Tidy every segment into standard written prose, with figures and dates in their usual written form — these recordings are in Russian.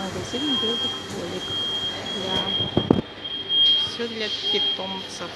Магазин «Белый кролик». Да. Все для питомцев.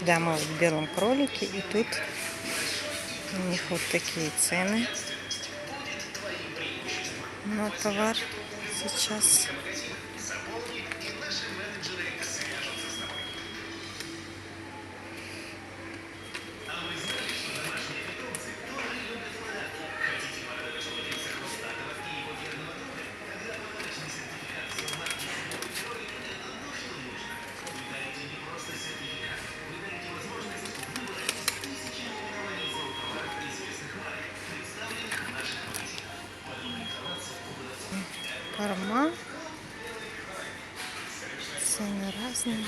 Да, мы в Белом кролике, и тут у них вот такие цены на товар сейчас. Корма, цены разные.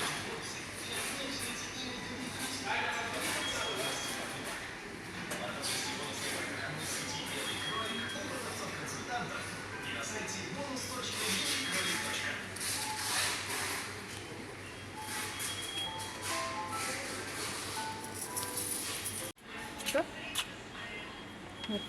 Что? Вот.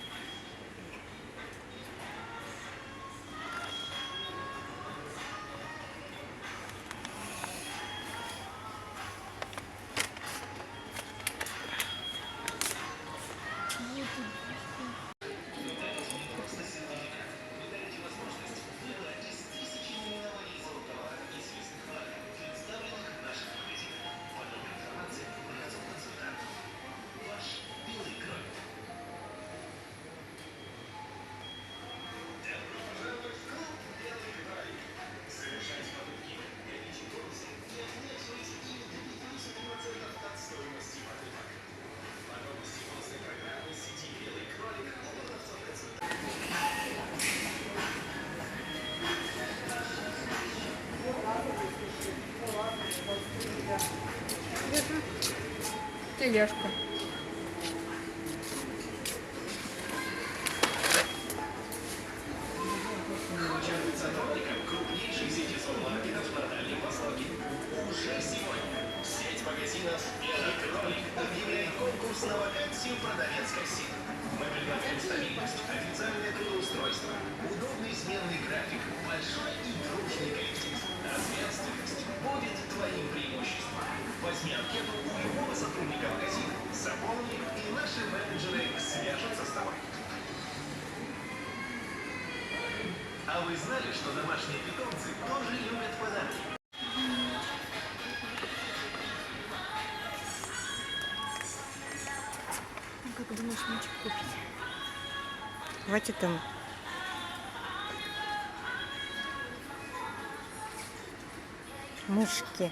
Тележка. Крупнейшей сети супермаркетов на Дальнем Востоке. Уже сегодня сеть магазинов «Белый кролик» объявляет конкурс на вакансию продавец кассир. Мы предлагаем стабильность, официальное трудоустройство, удобный сменный график, большой и дружный коллектив. Ответственность будет твоим преимуществом. Возьми анкету у любого сотрудника магазина, заполни, и наши менеджеры свяжутся с тобой. А вы знали, что домашние питомцы тоже любят подарки? Как думаешь, мальчик купить? Хватит там. Мышки.